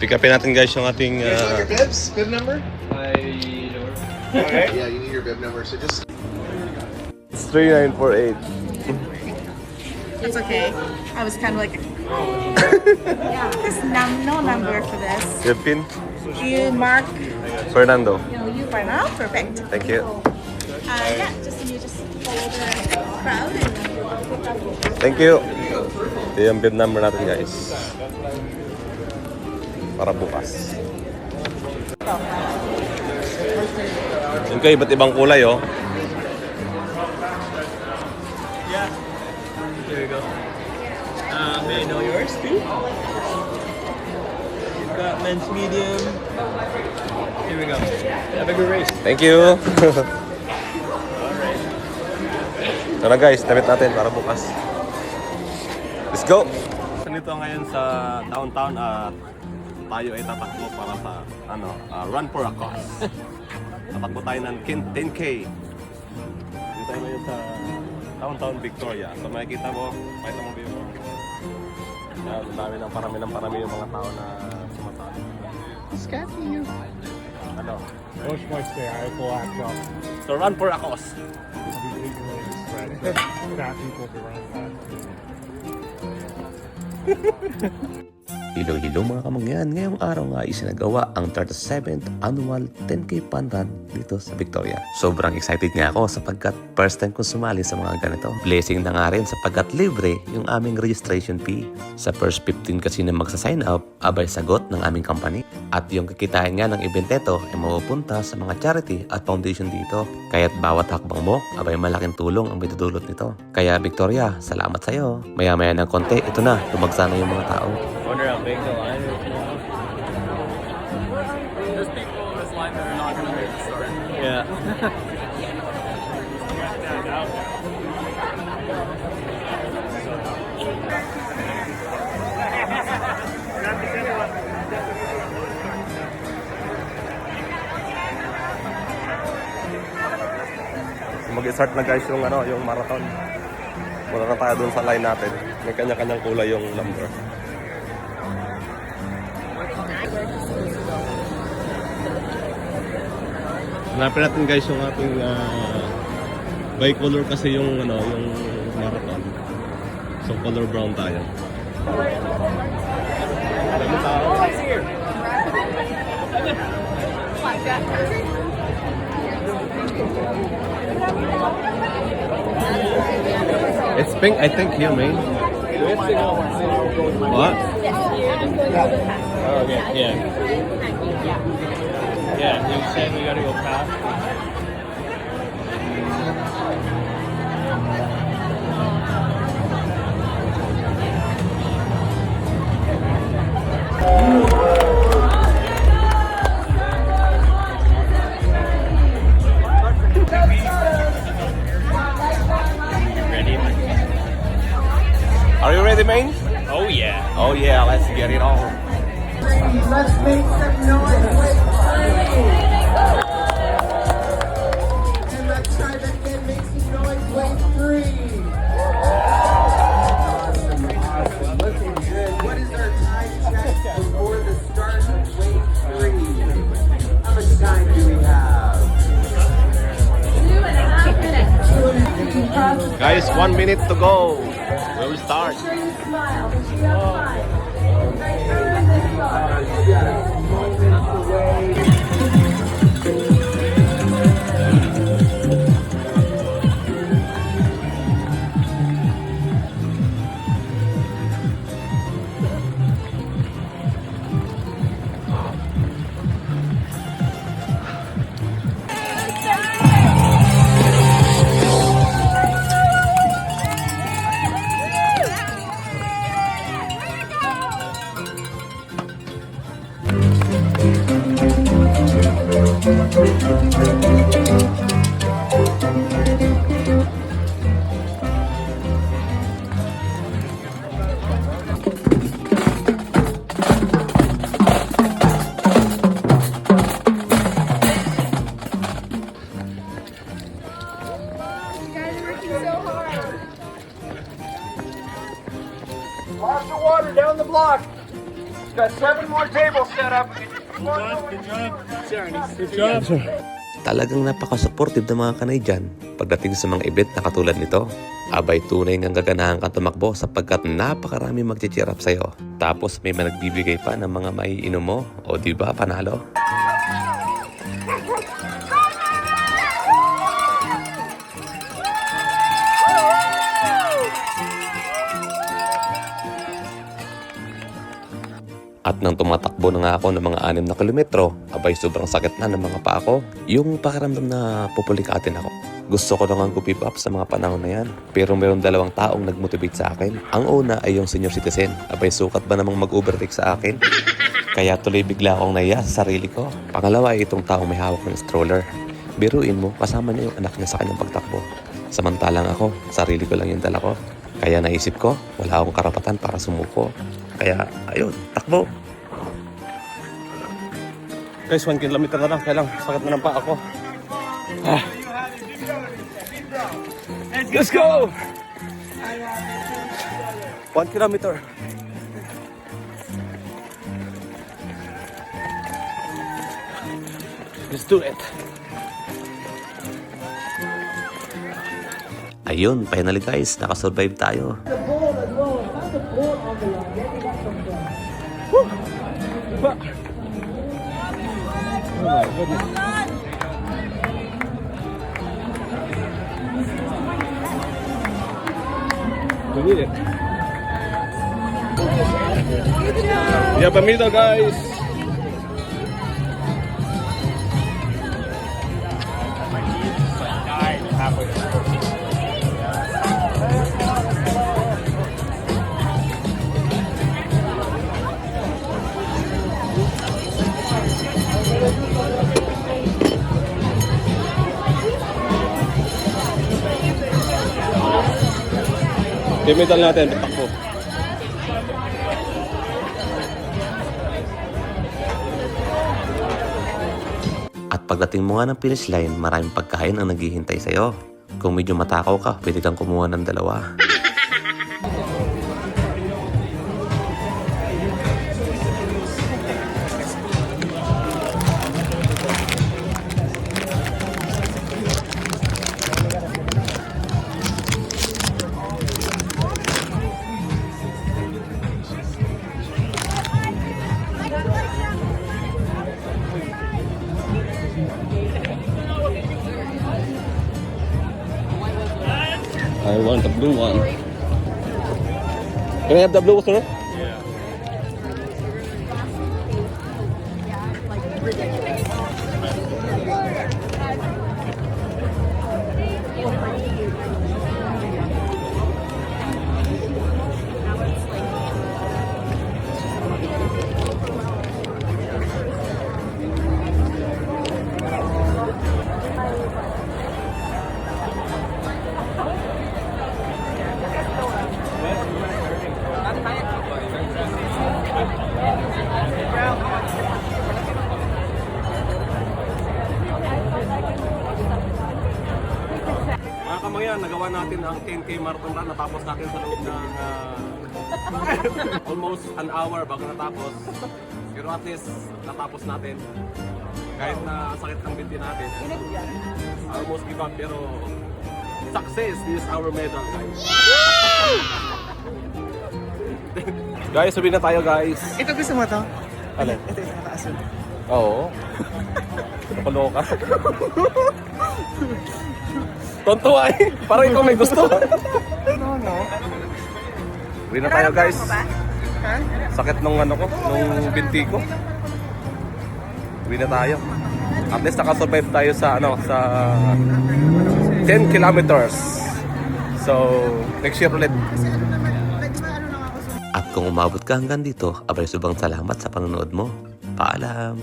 Pick upin natin guys yung ating... You want your bibs? Bib number? Okay. Yeah, you need your bib number, so just... It's 3948. It's okay. I was kind of like, yeah, there's no number for this. Your pin? You mark, Fernando. you by now, perfect. Thank you. Yeah, you just follow the crowd and pick up. Thank you. Ito yung bib number natin guys. Para bukas. Yung kayo, iba't ibang kulay oh. Yeah. There we go. May I know yours too? You've got men's medium. Here we go. Have a good race. Thank you. Alright. Ito na guys, damit natin para bukas. Let's go! Nandito ngayon sa downtown at tayo ay tatakbo para sa run for a cause. Tatakbo tayo ng 10K. Dito tayo ngayon sa downtown Victoria. So makikita mo view mo. Dami ng parami yung mga tao na sumatalo. Scary you. Ano? Most points there, I pull act up. So run for a cause. Fat people to run fast. Hilo-hilo mga kamangyan, ngayong araw nga isinagawa ang 37th Annual 10K Fun Run dito sa Victoria. Sobrang excited nga ako sapagkat first time kong sumali sa mga ganito. Blessing na nga rin sapagkat libre yung aming registration fee. Sa first 15 kasi na magsa-sign up, abay sagot ng aming company. At yung kikitain nga ng event ito ay mapupunta sa mga charity at foundation dito. Kaya't bawat hakbang mo, abay malaking tulong ang bitudulot nito. Kaya Victoria, salamat sa'yo. Maya-maya ng konti, ito na, tumagsa na yung mga tao. Wonder how big the line is now. There's people in this line that are not going to make the start. Yeah. Mag-start na guys yung yung marathon. Muna na tayo dun sa line natin. May kanya-kanyang kulay yung number. Hanapin natin guys yung ating bicolor kasi yung yung marathon. So color brown tayo. Dami tao. It's pink, I think here, man. What? Oh, okay. Yeah. Yeah, you said we gotta go past. Ready? Are you ready, man? Oh yeah. Oh yeah, let's get it on. Let's make some noise with three. And let's try that again. Make some noise with three. Awesome, awesome. Looking good. What is our time check before the start of wave three? How much time do we have? 2.5 minutes. Guys, 1 minute to go. We'll start. Make sure you smile. Make sure you have fun. Talagang napaka-supportive ng mga Kanay dyan pagdating sa mga event na katulad nito. Abay, tunay ngang gaganahan kang tumakbo sapagkat napakarami mag-cheer up sa'yo. Tapos may nagbibigay pa ng mga maiinom mo. O diba, panalo? At nang tumatakbo na nga ako ng mga 6 na kilometro, abay sobrang sakit na ng mga paa ko. Yung pakiramdam na pupulikatin ako. Gusto ko lang ang give up sa mga panahon na yan. Pero meron 2 taong nagmotivate sa akin. Ang una ay yung senior citizen. Abay sukat ba namang mag-overtake sa akin? Kaya tuloy bigla akong nahiya sa sarili ko. Pangalawa ay itong taong may hawak ng stroller. Biruin mo, kasama niya yung anak niya sa kanyang pagtakbo. Samantalang ako, sarili ko lang yung dala ko. Kaya naisip ko, wala akong karapatan para sumuko. Kaya, ayun, takbo. Guys, 1 kilometer na lang. Kaya lang, sakit na ng paa ko. Let's go! 1 kilometer. Let's do it. Ayun, finally guys, nakasurvive tayo. Bienvenido guys! Gamitan natin, takbo. At pagdating mo nga ng finish line, maraming pagkain ang naghihintay sa'yo. Kung medyo matakaw ka, pwede kang kumuha ng 2. I want the blue one. Can I have the blue, sir? Mga kamangyan, nagawa natin ang 10K marathon run. Natapos natin sa loob ng almost an hour bago natapos. Pero at least natapos natin. Kahit na sakit ng binti natin. Almost give up pero success is our medal, guys. Guys, sabihin na tayo, guys. Ito gusto mo to? Alin? Ito yung nakaasun. Oo. Nakaloka. Tonto ay. Parang ikaw may gusto. No. Uwi na tayo, guys. Mo ba? Ha? Sakit nung ano ko, nung binti ko. Uwi na tayo. At least nakasurvive tayo sa sa 10 kilometers. So, next year ulit. At kung umabot ka hanggang dito, abay subang salamat sa panonood mo. Paalam!